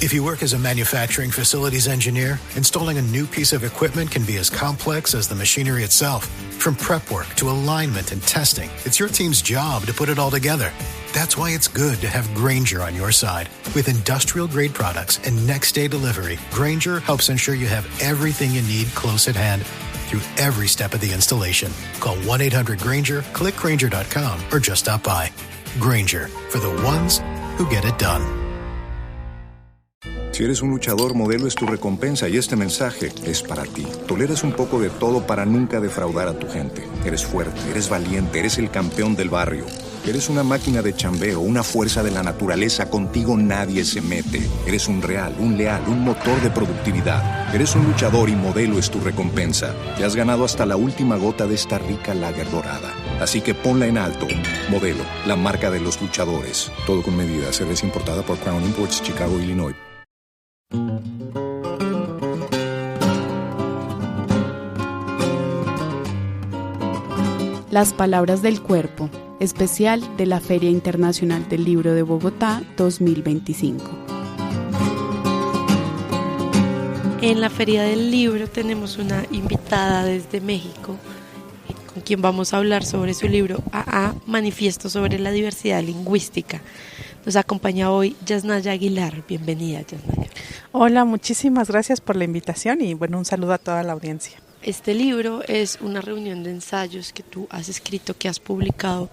If you work as a manufacturing facilities engineer, installing a new piece of equipment can be as complex as the machinery itself. From prep work to alignment and testing, it's your team's job to put it all together. That's why it's good to have Grainger on your side. With industrial-grade products and next-day delivery, Grainger helps ensure you have everything you need close at hand through every step of the installation. Call 1-800-GRAINGER, click Grainger.com, or just stop by. Grainger, for the ones who get it done. Si eres un luchador, Modelo es tu recompensa y este mensaje es para ti. Toleras un poco de todo para nunca defraudar a tu gente. Eres fuerte, eres valiente, eres el campeón del barrio. Eres una máquina de chambeo, una fuerza de la naturaleza. Contigo nadie se mete. Eres un real, un leal, un motor de productividad. Eres un luchador y Modelo es tu recompensa. Te has ganado hasta la última gota de esta rica lager dorada. Así que ponla en alto. Modelo, la marca de los luchadores. Todo con medida. Cerveza importada por Crown Imports, Chicago, Illinois. Las palabras del cuerpo, especial de la Feria Internacional del Libro de Bogotá 2025. En la Feria del Libro tenemos una invitada desde México con quien vamos a hablar sobre su libro AA, Manifiesto sobre la Diversidad Lingüística. Nos acompaña hoy Yasnaya Aguilar. Bienvenida, Yasnaya. Hola, muchísimas gracias por la invitación y un saludo a toda la audiencia. Este libro es una reunión de ensayos que tú has escrito, que has publicado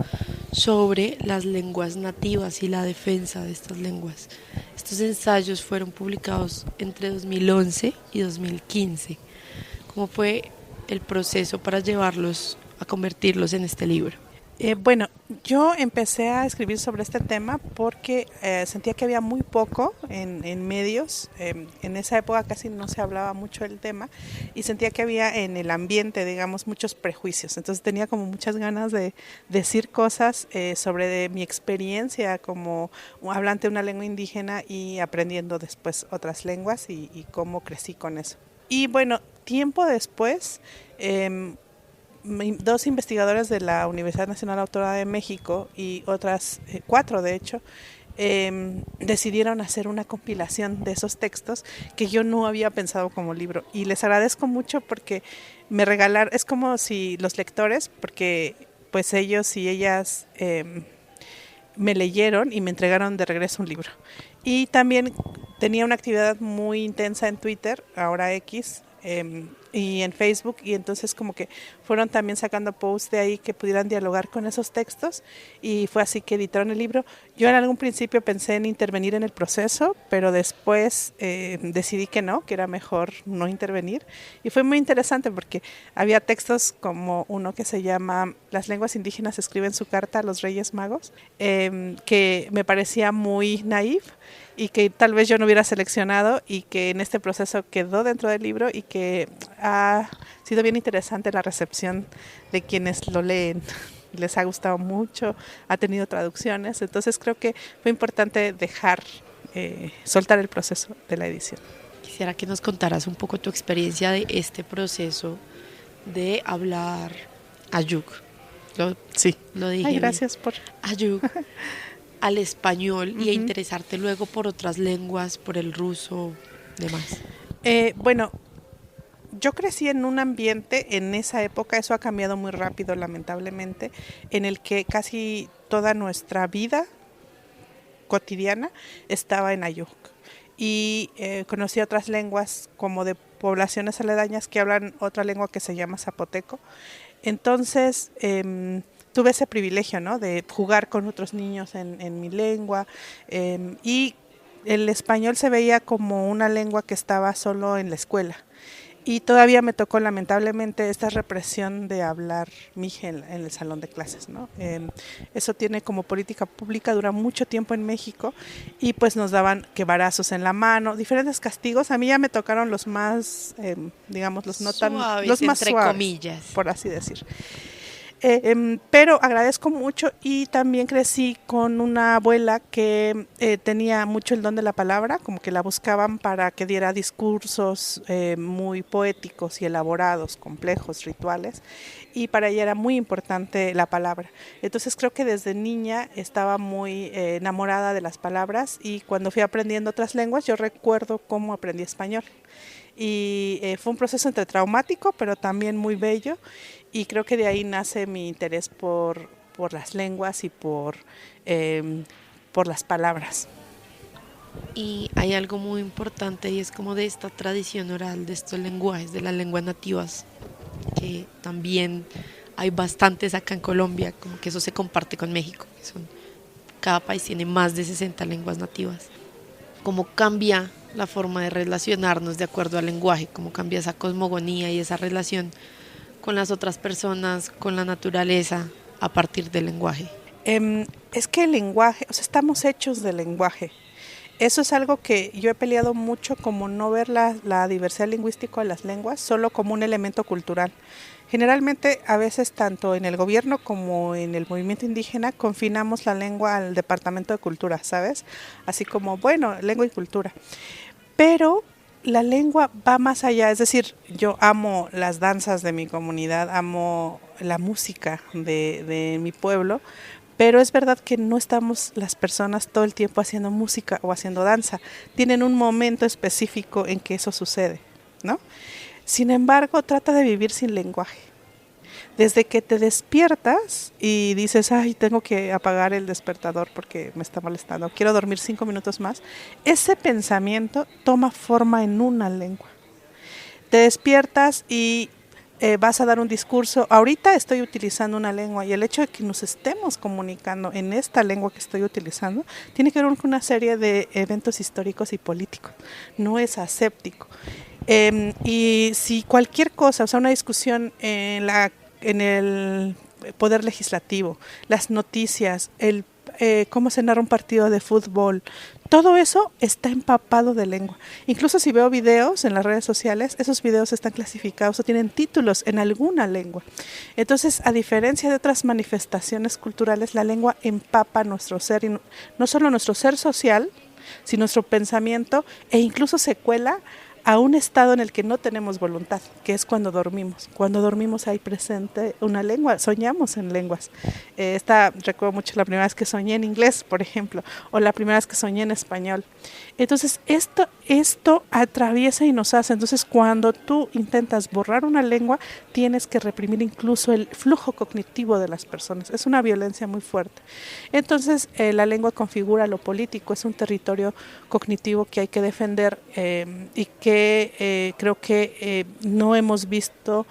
sobre las lenguas nativas y la defensa de estas lenguas. Estos ensayos fueron publicados entre 2011 y 2015. ¿Cómo fue el proceso para llevarlos a convertirlos en este libro? Yo empecé a escribir sobre este tema porque sentía que había muy poco en medios. En esa época casi no se hablaba mucho del tema y sentía que había en el ambiente, digamos, muchos prejuicios. Entonces tenía como muchas ganas de decir cosas sobre mi experiencia como hablante de una lengua indígena y aprendiendo después otras lenguas y cómo crecí con eso. Y tiempo después, dos investigadores de la Universidad Nacional Autónoma de México y otras 4 de hecho, decidieron hacer una compilación de esos textos que yo no había pensado como libro y les agradezco mucho porque me regalaron, es como si los lectores, porque pues ellos y ellas me leyeron y me entregaron de regreso un libro. Y también tenía una actividad muy intensa en Twitter, ahora X, y en Facebook, y entonces como que fueron también sacando posts de ahí que pudieran dialogar con esos textos y fue así que editaron el libro. Yo en algún principio pensé en intervenir en el proceso, pero después decidí que no, que era mejor no intervenir y fue muy interesante porque había textos como uno que se llama Las lenguas indígenas escriben su carta a los Reyes Magos, que me parecía muy naif y que tal vez yo no hubiera seleccionado y que en este proceso quedó dentro del libro y que ha sido bien interesante la recepción de quienes lo leen. Les ha gustado mucho, ha tenido traducciones, entonces creo que fue importante soltar el proceso de la edición. Quisiera que nos contaras un poco tu experiencia de este proceso de hablar ayuk. Sí. Lo dije. Ay, gracias por ayuk al español y a interesarte luego por otras lenguas, por el ruso, demás. Yo crecí en un ambiente en esa época, eso ha cambiado muy rápido lamentablemente, en el que casi toda nuestra vida cotidiana estaba en ayuk. Y conocí otras lenguas como de poblaciones aledañas que hablan otra lengua que se llama zapoteco. Entonces tuve ese privilegio, ¿no?, de jugar con otros niños en mi lengua y el español se veía como una lengua que estaba solo en la escuela. Y todavía me tocó lamentablemente esta represión de hablar mije en el salón de clases, ¿no? Eso tiene como política pública, dura mucho tiempo en México y pues nos daban que varazos en la mano, diferentes castigos. A mí ya me tocaron los más, digamos, los no tan, suaves, los más entre suaves, comillas, por así decir. Pero agradezco mucho y también crecí con una abuela que tenía mucho el don de la palabra, como que la buscaban para que diera discursos muy poéticos y elaborados, complejos, rituales, y para ella era muy importante la palabra. Entonces creo que desde niña estaba muy enamorada de las palabras, y cuando fui aprendiendo otras lenguas yo recuerdo cómo aprendí español. Y fue un proceso entre traumático, pero también muy bello, y creo que de ahí nace mi interés por las lenguas y por las palabras. Y hay algo muy importante, y es como de esta tradición oral, de estos lenguajes, de las lenguas nativas, que también hay bastantes acá en Colombia, como que eso se comparte con México, que cada país tiene más de 60 lenguas nativas. ¿Cómo cambia la forma de relacionarnos de acuerdo al lenguaje? ¿Cómo cambia esa cosmogonía y esa relación con las otras personas, con la naturaleza, a partir del lenguaje? Es que el lenguaje, o sea, estamos hechos de lenguaje. Eso es algo que yo he peleado mucho, como no ver la diversidad lingüística de las lenguas solo como un elemento cultural. Generalmente, a veces, tanto en el gobierno como en el movimiento indígena, confinamos la lengua al departamento de cultura, ¿sabes? Así como, bueno, lengua y cultura. Pero la lengua va más allá, es decir, yo amo las danzas de mi comunidad, amo la música de mi pueblo, pero es verdad que no estamos las personas todo el tiempo haciendo música o haciendo danza. Tienen un momento específico en que eso sucede, ¿no? Sin embargo, trata de vivir sin lenguaje. Desde que te despiertas y dices, ay, tengo que apagar el despertador porque me está molestando, quiero dormir 5 minutos más, ese pensamiento toma forma en una lengua. Te despiertas y vas a dar un discurso. Ahorita estoy utilizando una lengua, y el hecho de que nos estemos comunicando en esta lengua que estoy utilizando tiene que ver con una serie de eventos históricos y políticos. No es aséptico. Y si cualquier cosa, o sea, una discusión en el poder legislativo, las noticias, cómo se narra un partido de fútbol, todo eso está empapado de lengua. Incluso si veo videos en las redes sociales, esos videos están clasificados o tienen títulos en alguna lengua. Entonces, a diferencia de otras manifestaciones culturales, la lengua empapa nuestro ser, y no solo nuestro ser social, sino nuestro pensamiento, e incluso se cuela a un estado en el que no tenemos voluntad, que es cuando dormimos. Cuando dormimos hay presente una lengua, soñamos en lenguas. Recuerdo mucho la primera vez que soñé en inglés, por ejemplo, o la primera vez que soñé en español. Entonces, esto atraviesa y nos hace. Entonces, cuando tú intentas borrar una lengua, tienes que reprimir incluso el flujo cognitivo de las personas. Es una violencia muy fuerte. Entonces, la lengua configura lo político, es un territorio cognitivo que hay que defender, y que creo que no hemos visto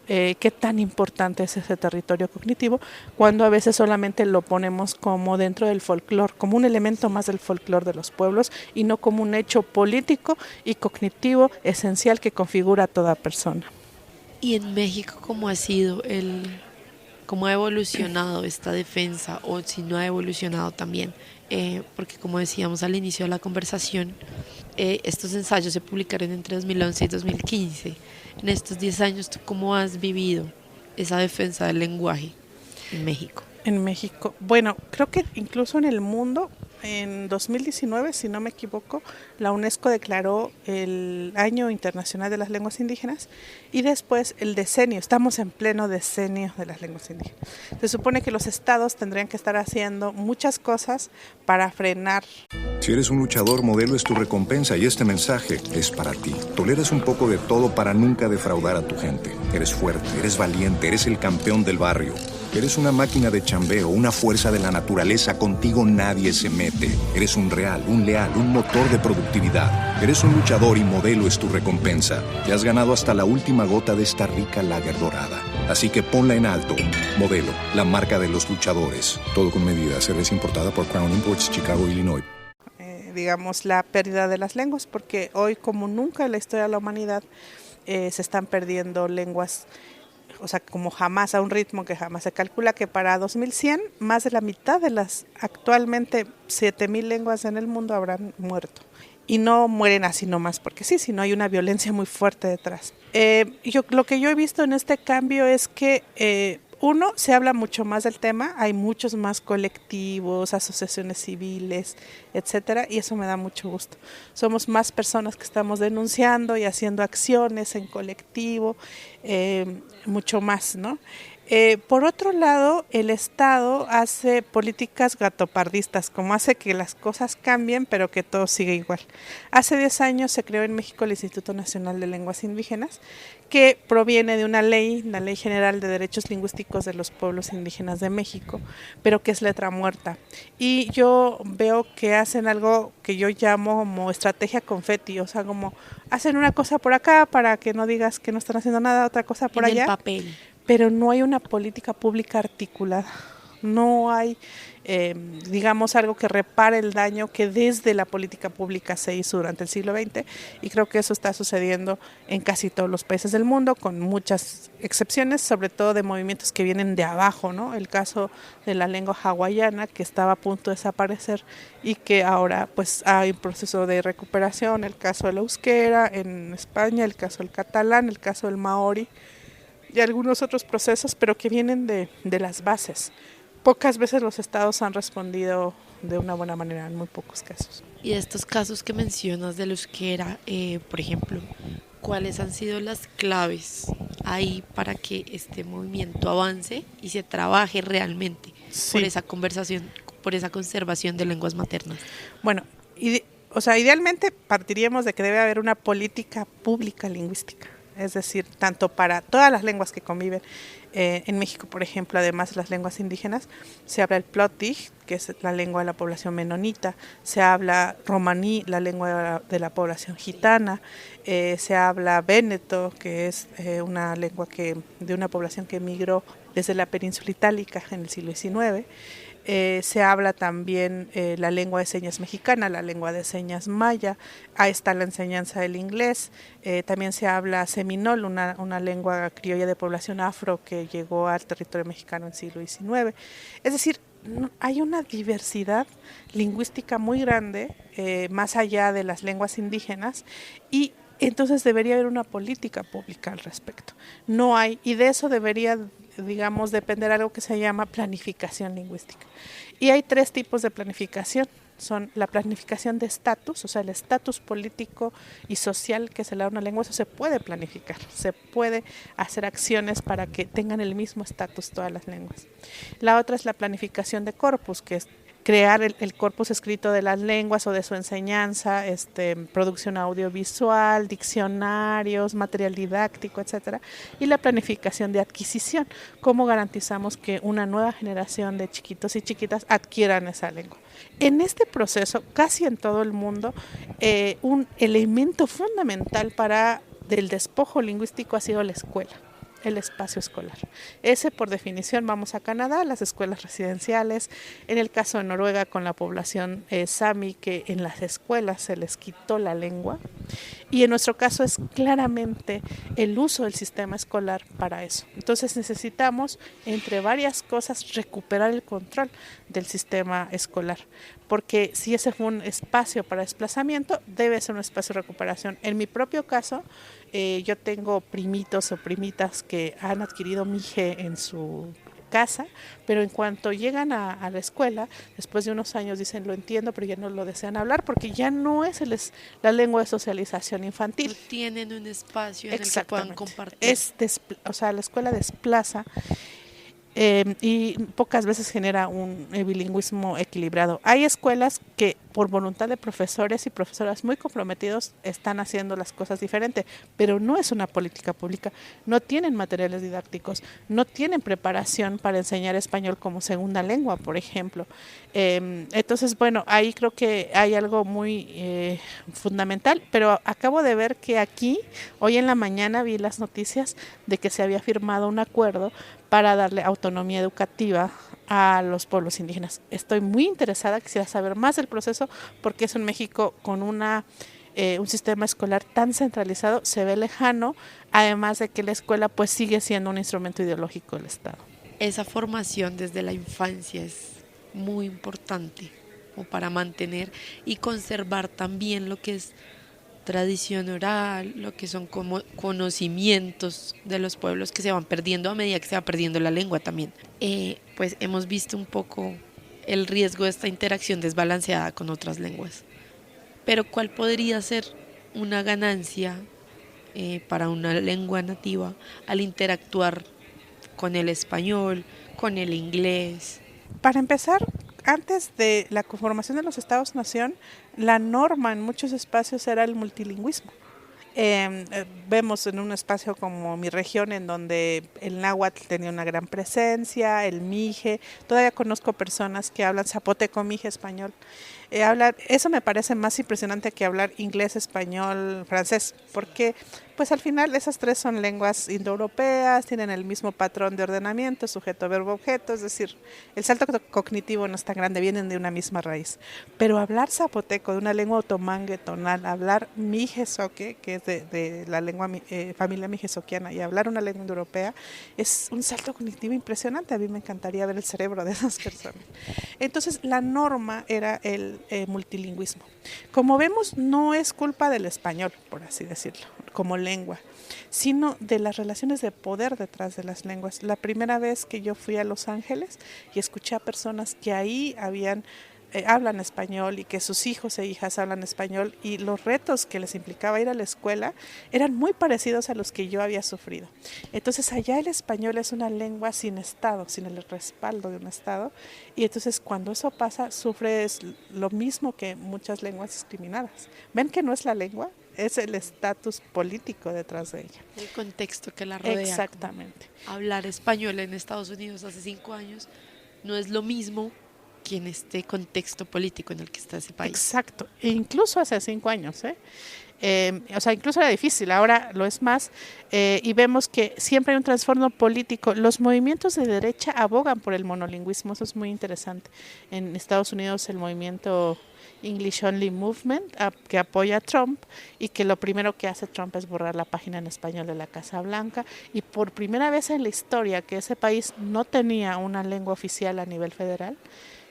qué tan importante es ese territorio cognitivo, cuando a veces solamente lo ponemos como dentro del folclore, como un elemento más del folclore de los pueblos, y no como un hecho político y cognitivo esencial que configura a toda persona. Y en México, ¿cómo ha sido cómo ha evolucionado esta defensa, o si no ha evolucionado también? Porque, como decíamos al inicio de la conversación, estos ensayos se publicaron entre 2011 y 2015. En estos 10 años, ¿tú cómo has vivido esa defensa del lenguaje en México? En México, bueno, creo que incluso en el mundo, en 2019, si no me equivoco, la UNESCO declaró el Año Internacional de las Lenguas Indígenas, y después el decenio. Estamos en pleno decenio de las lenguas indígenas. Se supone que los estados tendrían que estar haciendo muchas cosas para frenar. Si eres un luchador, Modelo es tu recompensa, y este mensaje es para ti. Toleras un poco de todo para nunca defraudar a tu gente. Eres fuerte, eres valiente, eres el campeón del barrio. Eres una máquina de chambeo, una fuerza de la naturaleza. Contigo nadie se mete. Eres un real, un leal, un motor de productividad. Eres un luchador, y Modelo es tu recompensa. Te has ganado hasta la última gota de esta rica lager dorada. Así que ponla en alto. Modelo, la marca de los luchadores. Todo con medida. Cerveza importada por Crown Imports, Chicago, Illinois. Digamos, la pérdida de las lenguas, porque hoy, como nunca en la historia de la humanidad, se están perdiendo lenguas, o sea, como jamás, a un ritmo que jamás. Se calcula que para 2100 más de la mitad de las actualmente 7000 lenguas en el mundo habrán muerto. Y no mueren así nomás porque sí, sino hay una violencia muy fuerte detrás. Lo que yo he visto en este cambio es que Uno, se habla mucho más del tema, hay muchos más colectivos, asociaciones civiles, etcétera, y eso me da mucho gusto. Somos más personas que estamos denunciando y haciendo acciones en colectivo, mucho más, ¿no? Por otro lado, el Estado hace políticas gatopardistas, como hace que las cosas cambien, pero que todo sigue igual. Hace 10 años se creó en México el Instituto Nacional de Lenguas Indígenas, que proviene de una ley, la Ley General de Derechos Lingüísticos de los Pueblos Indígenas de México, pero que es letra muerta. Y yo veo que hacen algo que yo llamo como estrategia confeti, o sea, como hacen una cosa por acá para que no digas que no están haciendo nada, otra cosa por allá. En el papel. Pero no hay una política pública articulada, no hay, digamos, algo que repare el daño que desde la política pública se hizo durante el siglo XX, y creo que eso está sucediendo en casi todos los países del mundo, con muchas excepciones, sobre todo de movimientos que vienen de abajo, ¿no? El caso de la lengua hawaiana, que estaba a punto de desaparecer y que ahora pues hay un proceso de recuperación, el caso del euskera en España, el caso del catalán, el caso del maori, y algunos otros procesos, pero que vienen de las bases. Pocas veces los estados han respondido de una buena manera, en muy pocos casos. Y de estos casos que mencionas del euskera, por ejemplo, ¿cuáles han sido las claves ahí para que este movimiento avance y se trabaje realmente por esa conversación, por esa conservación de lenguas maternas? Bueno, idealmente partiríamos de que debe haber una política pública lingüística. Es decir, tanto para todas las lenguas que conviven. En México, por ejemplo, además de las lenguas indígenas, se habla el Plotij, que es la lengua de la población menonita, se habla romaní, la lengua de la población gitana, se habla véneto, que es una lengua de una población que emigró desde la península itálica en el siglo XIX. Se habla también la lengua de señas mexicana, la lengua de señas maya, ahí está la enseñanza del inglés, también se habla seminol, una lengua criolla de población afro que llegó al territorio mexicano en el siglo XIX. Es decir, hay una diversidad lingüística muy grande, más allá de las lenguas indígenas, y entonces debería haber una política pública al respecto. No hay, y de eso debería, digamos, depender algo que se llama planificación lingüística. Y hay 3 tipos de planificación. Son la planificación de estatus, o sea, el estatus político y social que se le da a una lengua, eso se puede planificar, se puede hacer acciones para que tengan el mismo estatus todas las lenguas. La otra es la planificación de corpus, que es crear el corpus escrito de las lenguas o de su enseñanza, producción audiovisual, diccionarios, material didáctico, etcétera, y la planificación de adquisición, cómo garantizamos que una nueva generación de chiquitos y chiquitas adquieran esa lengua. En este proceso, casi en todo el mundo, un elemento fundamental del despojo lingüístico ha sido la escuela, el espacio escolar. Ese, por definición, vamos a Canadá, las escuelas residenciales, en el caso de Noruega con la población sami, que en las escuelas se les quitó la lengua, y en nuestro caso es claramente el uso del sistema escolar para eso. Entonces necesitamos, entre varias cosas, recuperar el control del sistema escolar, porque si ese fue un espacio para desplazamiento, debe ser un espacio de recuperación. En mi propio caso, yo tengo primitos o primitas que han adquirido mije en su casa, pero en cuanto llegan a la escuela, después de unos años dicen, lo entiendo, pero ya no lo desean hablar porque ya no es la lengua de socialización infantil. No tienen un espacio en el que puedan compartir. La escuela desplaza y pocas veces genera un bilingüismo equilibrado. Hay escuelas que por voluntad de profesores y profesoras muy comprometidos están haciendo las cosas diferentes, pero no es una política pública, no tienen materiales didácticos, no tienen preparación para enseñar español como segunda lengua, por ejemplo. Entonces, bueno, ahí creo que hay algo muy fundamental, pero acabo de ver que aquí, hoy en la mañana vi las noticias de que se había firmado un acuerdo para darle autonomía educativa a los pueblos indígenas. Estoy muy interesada, quisiera saber más del proceso, porque eso en México con un sistema escolar tan centralizado se ve lejano, además de que la escuela pues sigue siendo un instrumento ideológico del Estado. Esa formación desde la infancia es muy importante como para mantener y conservar también lo que es tradición oral, lo que son como conocimientos de los pueblos que se van perdiendo a medida que se va perdiendo la lengua también. Pues hemos visto un poco el riesgo de esta interacción desbalanceada con otras lenguas. Pero ¿cuál podría ser una ganancia para una lengua nativa al interactuar con el español, con el inglés? Para empezar, antes de la conformación de los Estados-nación, la norma en muchos espacios era el multilingüismo. Vemos en un espacio como mi región, en donde el náhuatl tenía una gran presencia, el mije. Todavía conozco personas que hablan zapoteco, mije, español. Eso me parece más impresionante que hablar inglés, español, francés, porque pues al final esas tres son lenguas indoeuropeas, tienen el mismo patrón de ordenamiento, sujeto, verbo, objeto, es decir, el salto cognitivo no es tan grande, vienen de una misma raíz. Pero hablar zapoteco, de una lengua otomangue tonal, hablar mijezoque, que es de la lengua familia mijezoquiana, y hablar una lengua indoeuropea, es un salto cognitivo impresionante. A mí me encantaría ver el cerebro de esas personas. Entonces, la norma era el multilingüismo. Como vemos, no es culpa del español, por así decirlo, como lengua, sino de las relaciones de poder detrás de las lenguas. La primera vez que yo fui a Los Ángeles y escuché a personas que ahí hablan español y que sus hijos e hijas hablan español, y los retos que les implicaba ir a la escuela eran muy parecidos a los que yo había sufrido. Entonces allá el español es una lengua sin estado, sin el respaldo de un estado, y entonces cuando eso pasa sufres lo mismo que muchas lenguas discriminadas. ¿Ven que no es la lengua? Es el estatus político detrás de ella. El contexto que la rodea. Exactamente. Hablar español en Estados Unidos hace 5 años no es lo mismo que en este contexto político en el que está ese país. Exacto, e incluso hace 5 años, incluso era difícil, ahora lo es más, y vemos que siempre hay un trastorno político. Los movimientos de derecha abogan por el monolingüismo, eso es muy interesante. En Estados Unidos el movimiento English Only Movement, que apoya a Trump, y que lo primero que hace Trump es borrar la página en español de la Casa Blanca, y por primera vez en la historia que ese país no tenía una lengua oficial a nivel federal,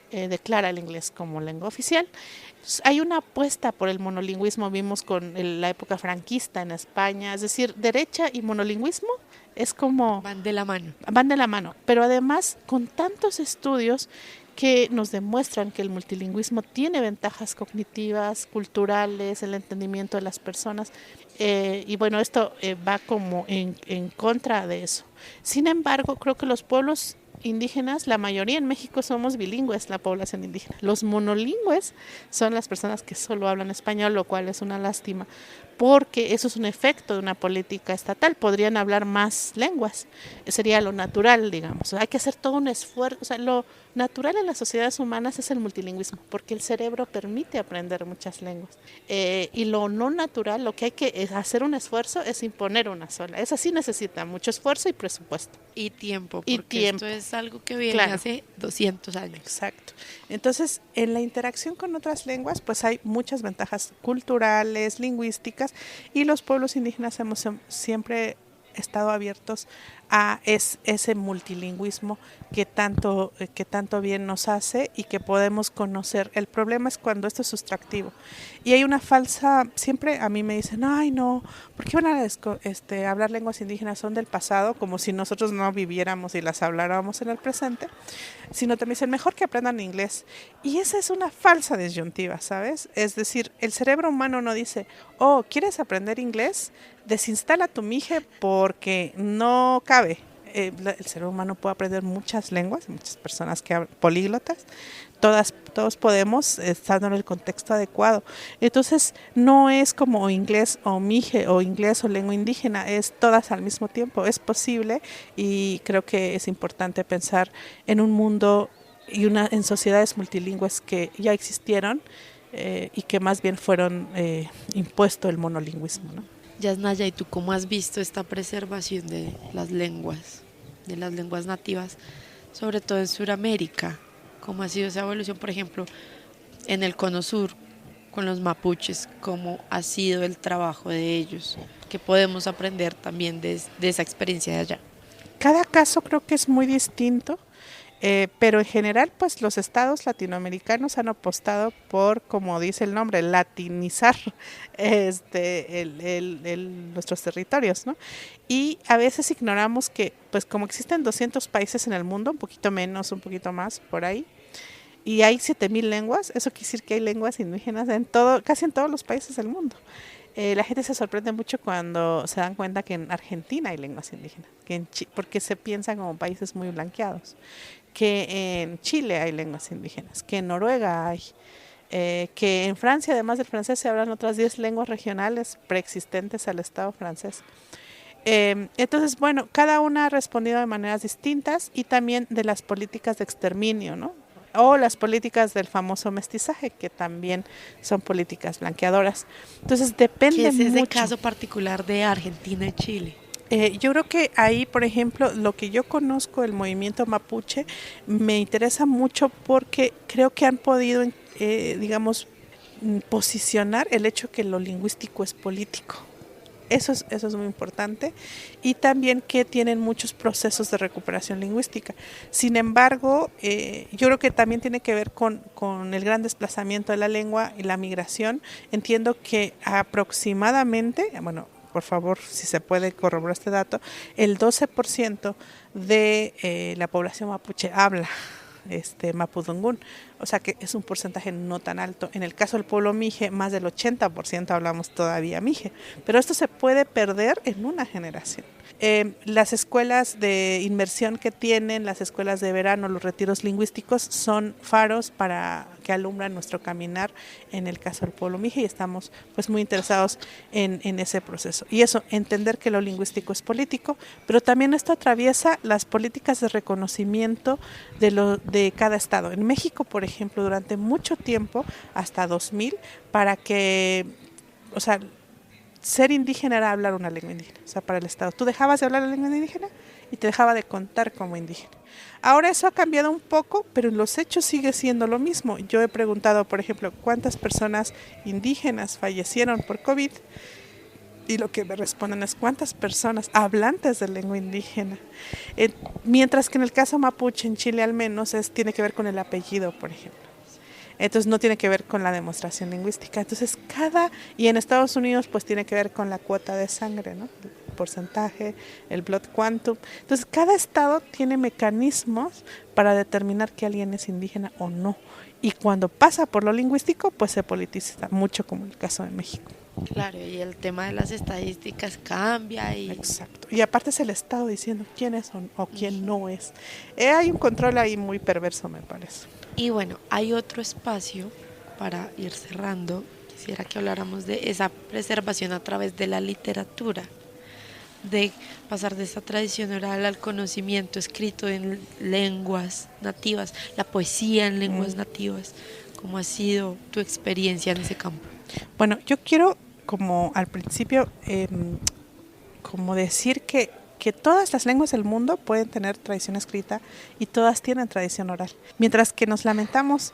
declara el inglés como lengua oficial. Entonces, hay una apuesta por el monolingüismo, vimos con la época franquista en España, es decir, derecha y monolingüismo es como... Van de la mano. Van de la mano, pero además con tantos estudios que nos demuestran que el multilingüismo tiene ventajas cognitivas, culturales, el entendimiento de las personas, y bueno, esto va como en contra de eso. Sin embargo, creo que los pueblos indígenas, la mayoría en México somos bilingües, la población indígena. Los monolingües son las personas que solo hablan español, lo cual es una lástima, porque eso es un efecto de una política estatal. Podrían hablar más lenguas, sería lo natural, digamos. Hay que hacer todo un esfuerzo. O sea, lo natural en las sociedades humanas es el multilingüismo, porque el cerebro permite aprender muchas lenguas. Y lo no natural, lo que hay que hacer un esfuerzo es imponer una sola. Esa sí necesita mucho esfuerzo y presupuesto. Y tiempo, porque esto es algo que viene hace 200 años. Exacto. Entonces, en la interacción con otras lenguas, pues hay muchas ventajas culturales, lingüísticas, y los pueblos indígenas hemos siempre estado abiertos a ese multilingüismo que tanto bien nos hace y que podemos conocer. El problema es cuando esto es sustractivo. Y hay una falsa, siempre a mí me dicen, ay no, ¿por qué van a hablar lenguas indígenas? Son del pasado, como si nosotros no viviéramos y las habláramos en el presente, sino también dicen, mejor que aprendan inglés. Y esa es una falsa disyuntiva, ¿sabes? Es decir, el cerebro humano no dice, oh, ¿quieres aprender inglés? Desinstala tu mije porque no cabe. El ser humano puede aprender muchas lenguas, muchas personas que hablan políglotas, todos podemos, estando en el contexto adecuado. Entonces, no es como inglés o mije o inglés o lengua indígena, es todas al mismo tiempo. Es posible, y creo que es importante pensar en un mundo y en sociedades multilingües que ya existieron y que más bien fueron impuesto el monolingüismo, ¿no? Yasnaya, ¿y tú cómo has visto esta preservación de las lenguas nativas, sobre todo en Sudamérica? ¿Cómo ha sido esa evolución, por ejemplo, en el Cono Sur, con los mapuches? ¿Cómo ha sido el trabajo de ellos? ¿Qué podemos aprender también de esa experiencia de allá? Cada caso creo que es muy distinto. Pero en general, pues los estados latinoamericanos han apostado por, como dice el nombre, latinizar nuestros territorios, ¿no? Y a veces ignoramos que, pues como existen 200 países en el mundo, un poquito menos, un poquito más, por ahí, y hay 7,000 lenguas, eso quiere decir que hay lenguas indígenas casi en todos los países del mundo. La gente se sorprende mucho cuando se dan cuenta que en Argentina hay lenguas indígenas, porque se piensan como países muy blanqueados, que en Chile hay lenguas indígenas, que en Noruega hay, que en Francia, además del francés, se hablan otras 10 lenguas regionales preexistentes al Estado francés. Entonces, bueno, cada una ha respondido de maneras distintas y también de las políticas de exterminio, ¿no? O las políticas del famoso mestizaje, que también son políticas blanqueadoras. Entonces depende ¿Qué es ese mucho. caso particular de Argentina y Chile? Yo creo que ahí, por ejemplo, lo que yo conozco del movimiento mapuche me interesa mucho porque creo que han podido, digamos, posicionar el hecho que lo lingüístico es político. Eso es muy importante, y también que tienen muchos procesos de recuperación lingüística. Sin embargo, yo creo que también tiene que ver con el gran desplazamiento de la lengua y la migración. Entiendo que aproximadamente, bueno, por favor, si se puede corroborar este dato, el 12% de la población mapuche habla mapudungún, o sea que es un porcentaje no tan alto. En el caso del pueblo mije, más del 80% hablamos todavía mije, pero esto se puede perder en una generación. Las escuelas de inmersión que tienen, las escuelas de verano, los retiros lingüísticos son faros para que alumbran nuestro caminar en el caso del pueblo mije, y estamos pues muy interesados en ese proceso. Y eso, entender que lo lingüístico es político, pero también esto atraviesa las políticas de reconocimiento de cada estado. En México, por ejemplo, durante mucho tiempo, hasta 2000, para que, o sea, ser indígena era hablar una lengua indígena, o sea, para el Estado. Tú dejabas de hablar la lengua indígena y te dejaba de contar como indígena. Ahora eso ha cambiado un poco, pero en los hechos sigue siendo lo mismo. Yo he preguntado, por ejemplo, cuántas personas indígenas fallecieron por COVID, y lo que me responden es cuántas personas hablantes de lengua indígena. Mientras que en el caso mapuche, en Chile al menos, tiene que ver con el apellido, por ejemplo. Entonces no tiene que ver con la demostración lingüística. Entonces y en Estados Unidos pues tiene que ver con la cuota de sangre, ¿no? El porcentaje, el blood quantum. Entonces cada estado tiene mecanismos para determinar que alguien es indígena o no. Y cuando pasa por lo lingüístico pues se politiza mucho, como en el caso de México. Claro, y el tema de las estadísticas cambia. Exacto. Y aparte es el Estado diciendo quién es o quién no es. Hay un control ahí muy perverso, me parece. Y bueno, hay otro espacio para ir cerrando. Quisiera que habláramos de esa preservación a través de la literatura, de pasar de esa tradición oral al conocimiento escrito en lenguas nativas, la poesía en lenguas nativas. ¿Cómo ha sido tu experiencia en ese campo? Bueno, yo quiero, como al principio, como decir que todas las lenguas del mundo pueden tener tradición escrita y todas tienen tradición oral. Mientras que nos lamentamos,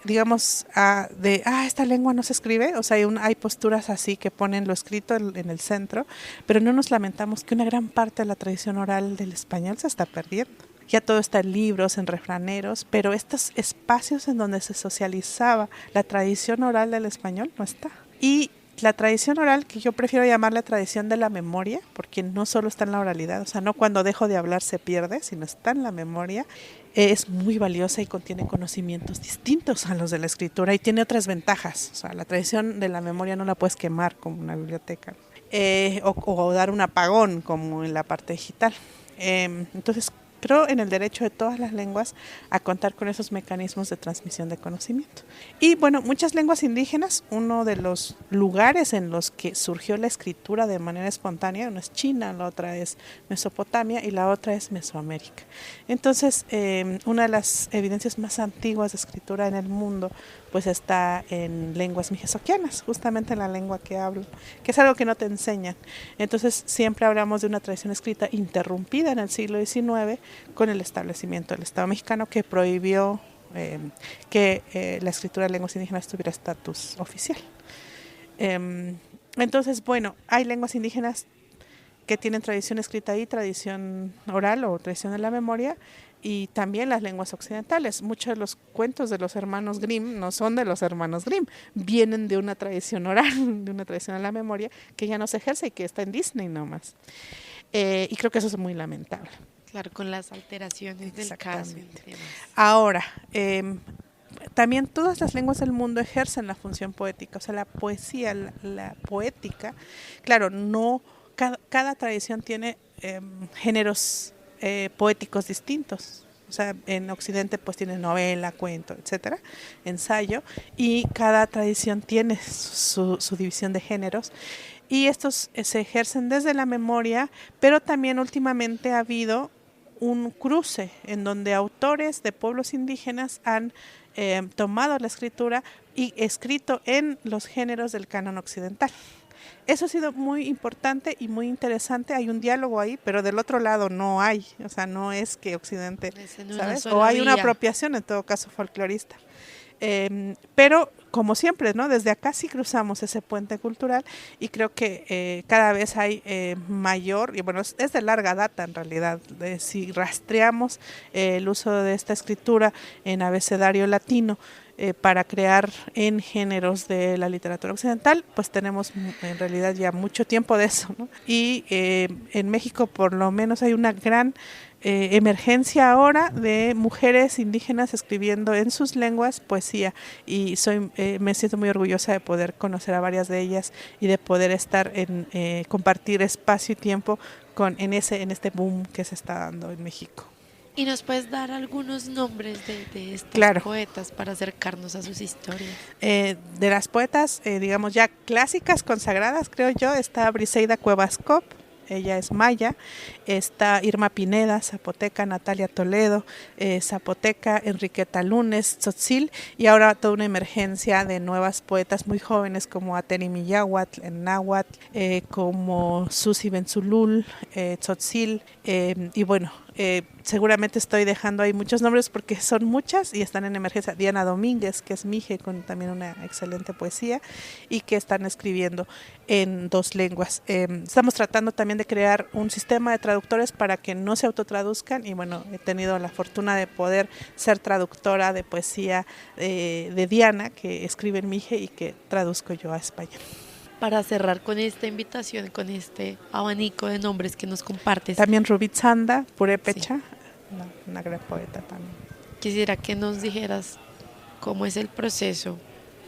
digamos, esta lengua no se escribe, o sea, hay posturas así que ponen lo escrito en el centro, pero no nos lamentamos que una gran parte de la tradición oral del español se está perdiendo. Ya todo está en libros, en refraneros, pero estos espacios en donde se socializaba la tradición oral del español no está. Y la tradición oral, que yo prefiero llamar la tradición de la memoria, porque no solo está en la oralidad, o sea, no cuando dejo de hablar se pierde, sino está en la memoria, es muy valiosa y contiene conocimientos distintos a los de la escritura y tiene otras ventajas. O sea, la tradición de la memoria no la puedes quemar como una biblioteca, o dar un apagón como en la parte digital. Entonces, creo en el derecho de todas las lenguas a contar con esos mecanismos de transmisión de conocimiento. Y bueno, muchas lenguas indígenas, uno de los lugares en los que surgió la escritura de manera espontánea, una es China, la otra es Mesopotamia y la otra es Mesoamérica. Entonces, una de las evidencias más antiguas de escritura en el mundo pues está en lenguas mijesoquianas, justamente en la lengua que hablo, que es algo que no te enseñan. Entonces siempre hablamos de una tradición escrita interrumpida en el siglo XIX con el establecimiento del Estado mexicano, que prohibió que la escritura de lenguas indígenas tuviera estatus oficial. Entonces, bueno, hay lenguas indígenas que tienen tradición escrita y tradición oral o tradición de la memoria, y también las lenguas occidentales. Muchos de los cuentos de los hermanos Grimm no son de los hermanos Grimm, vienen de una tradición oral, de una tradición de la memoria que ya no se ejerce y que está en Disney nomás. Y creo que eso es muy lamentable. Claro, con las alteraciones del caso. Ahora, también todas las lenguas del mundo ejercen la función poética, o sea, la poesía, la poética, claro, no cada tradición tiene géneros poéticos distintos. O sea, en Occidente pues tiene novela, cuento, etcétera, ensayo, y cada tradición tiene su división de géneros, y estos se ejercen desde la memoria, pero también últimamente ha habido un cruce en donde autores de pueblos indígenas han tomado la escritura y escrito en los géneros del canon occidental. Eso ha sido muy importante y muy interesante. Hay un diálogo ahí, pero del otro lado no hay. O sea, no es que Occidente, ¿sabes? O hay una apropiación, en todo caso, folclorista. Pero, como siempre, ¿no? Desde acá sí cruzamos ese puente cultural, y creo que cada vez hay mayor, y bueno, es de larga data en realidad, si rastreamos el uso de esta escritura en abecedario latino, para crear en géneros de la literatura occidental, pues tenemos en realidad ya mucho tiempo de eso, ¿no? Y en México por lo menos hay una gran emergencia ahora de mujeres indígenas escribiendo en sus lenguas poesía, y me siento muy orgullosa de poder conocer a varias de ellas y de poder estar compartir espacio y tiempo en este boom que se está dando en México. ¿Y nos puedes dar algunos nombres de estas poetas para acercarnos a sus historias? De las poetas, digamos ya clásicas, consagradas, creo yo, está Briseida Cuevas Copp, ella es maya, está Irma Pineda, zapoteca, Natalia Toledo, zapoteca, Enriqueta Lunes, tzotzil, y ahora toda una emergencia de nuevas poetas muy jóvenes como Ateni Miyahuatl en náhuatl, como Susi Benzulul, tzotzil, y bueno, seguramente estoy dejando ahí muchos nombres porque son muchas y están en emergencia. Diana Domínguez, que es mije, con también una excelente poesía, y que están escribiendo en 2 lenguas. Estamos tratando también de crear un sistema de traductores para que no se autotraduzcan, y bueno, he tenido la fortuna de poder ser traductora de poesía de Diana, que escribe en mije y que traduzco yo a español. Para cerrar con esta invitación, con este abanico de nombres que nos compartes. También Rubí Tzanda, Purépecha, sí. Una gran poeta también. Quisiera que nos dijeras cómo es el proceso,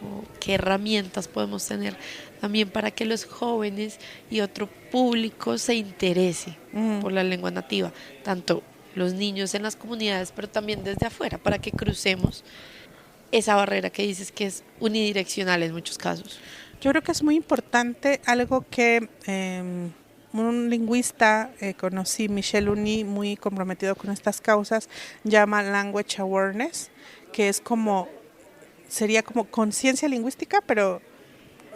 o qué herramientas podemos tener también para que los jóvenes y otro público se interese por la lengua nativa, tanto los niños en las comunidades, pero también desde afuera, para que crucemos esa barrera que dices que es unidireccional en muchos casos. Yo creo que es muy importante algo que un lingüista conocí, Michel Uny, muy comprometido con estas causas, llama language awareness, que es sería como conciencia lingüística, pero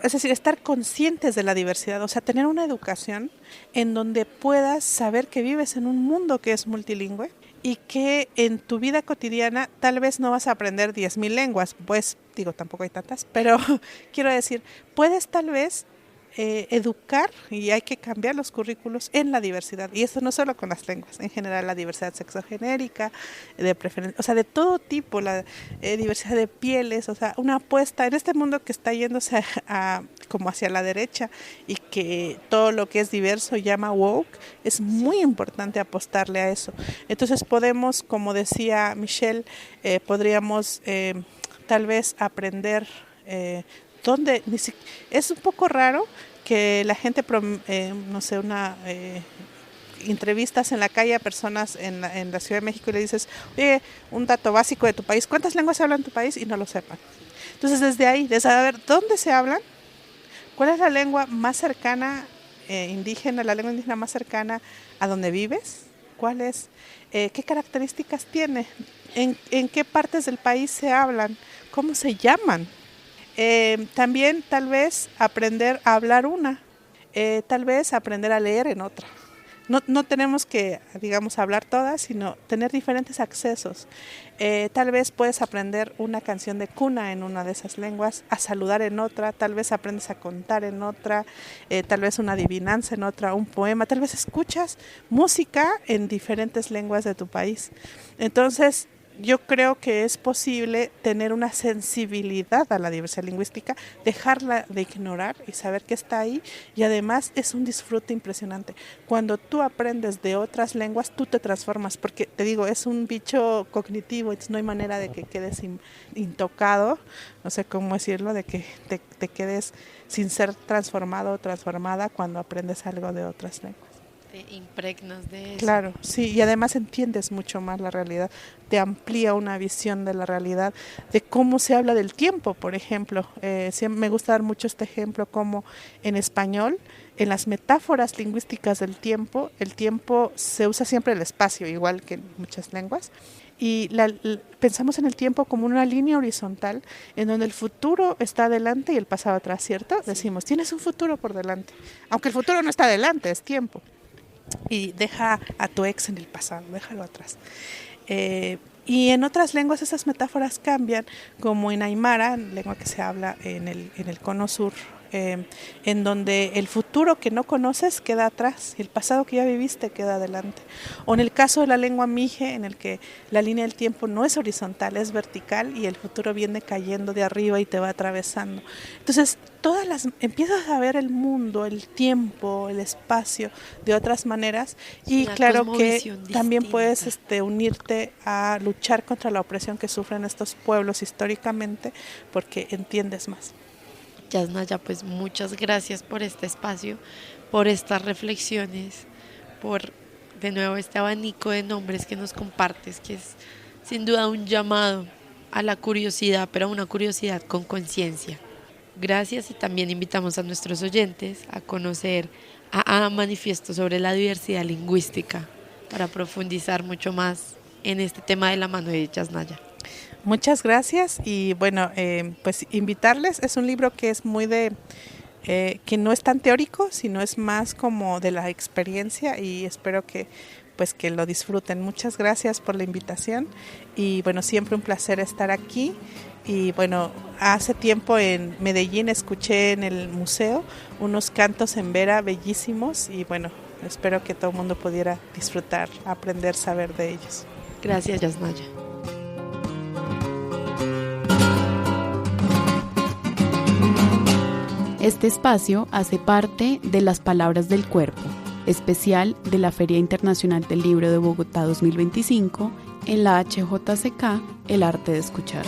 es decir, estar conscientes de la diversidad, o sea, tener una educación en donde puedas saber que vives en un mundo que es multilingüe, y que en tu vida cotidiana tal vez no vas a aprender 10,000 lenguas, pues digo, tampoco hay tantas, pero quiero decir, puedes tal vez educar, y hay que cambiar los currículos en la diversidad, y esto no solo con las lenguas, en general la diversidad sexogenérica, de preferencia, o sea, de todo tipo, la diversidad de pieles, o sea, una apuesta en este mundo que está yéndose como hacia la derecha, y que todo lo que es diverso llama woke, es muy importante apostarle a eso. Entonces podemos, como decía Michelle, podríamos tal vez aprender donde es un poco raro que la gente, no sé, entrevistas en la calle a personas en la Ciudad de México y le dices, oye, un dato básico de tu país, ¿cuántas lenguas se hablan en tu país? Y no lo sepan. Entonces desde ahí, de saber dónde se hablan, cuál es la lengua más cercana indígena, la lengua indígena más cercana a donde vives, cuál es, qué características tiene, en qué partes del país se hablan, cómo se llaman. También tal vez aprender a hablar tal vez aprender a leer en otra. no tenemos que, digamos, hablar todas, sino tener diferentes accesos. Tal vez puedes aprender una canción de cuna en una de esas lenguas, a saludar en otra, tal vez aprendes a contar en otra, tal vez una adivinanza en otra, un poema, tal vez escuchas música en diferentes lenguas de tu país. Entonces, yo creo que es posible tener una sensibilidad a la diversidad lingüística, dejarla de ignorar y saber que está ahí, y además es un disfrute impresionante. Cuando tú aprendes de otras lenguas, tú te transformas, porque te digo, es un bicho cognitivo, entonces no hay manera de que quedes intocado, no sé cómo decirlo, de que te quedes sin ser transformado o transformada cuando aprendes algo de otras lenguas. Te impregnas de eso. Claro, sí, y además entiendes mucho más la realidad, te amplía una visión de la realidad, de cómo se habla del tiempo, por ejemplo. Siempre me gusta dar mucho este ejemplo, como en español, en las metáforas lingüísticas del tiempo, el tiempo se usa siempre el espacio, igual que en muchas lenguas, y pensamos en el tiempo como una línea horizontal en donde el futuro está adelante y el pasado atrás, ¿cierto? Sí. Decimos, tienes un futuro por delante, aunque el futuro no está adelante, es tiempo. Y deja a tu ex en el pasado, déjalo atrás. Y en otras lenguas esas metáforas cambian, como en Aymara, lengua que se habla en el cono sur, en donde el futuro que no conoces queda atrás y el pasado que ya viviste queda adelante. O en el caso de la lengua mije, en el que la línea del tiempo no es horizontal, es vertical y el futuro viene cayendo de arriba y te va atravesando. Entonces, empiezas a ver el mundo, el tiempo, el espacio de otras maneras, y claro que distinta. También puedes unirte a luchar contra la opresión que sufren estos pueblos históricamente, porque entiendes más. Yasnaya, pues muchas gracias por este espacio, por estas reflexiones, por de nuevo este abanico de nombres que nos compartes, que es sin duda un llamado a la curiosidad, pero a una curiosidad con conciencia. Gracias, y también invitamos a nuestros oyentes a conocer a Manifiesto sobre la diversidad lingüística para profundizar mucho más en este tema de la mano de Yasnaya. Muchas gracias, y bueno, pues invitarles, es un libro que es muy que no es tan teórico, sino es más como de la experiencia, y espero que lo disfruten. Muchas gracias por la invitación, y bueno, siempre un placer estar aquí. Y bueno, hace tiempo en Medellín escuché en el museo unos cantos en vera bellísimos, y bueno, espero que todo el mundo pudiera disfrutar, aprender, saber de ellos. Gracias, Yasnaya. Este espacio hace parte de Las Palabras del Cuerpo, especial de la Feria Internacional del Libro de Bogotá 2025 en la HJCK, El Arte de Escuchar.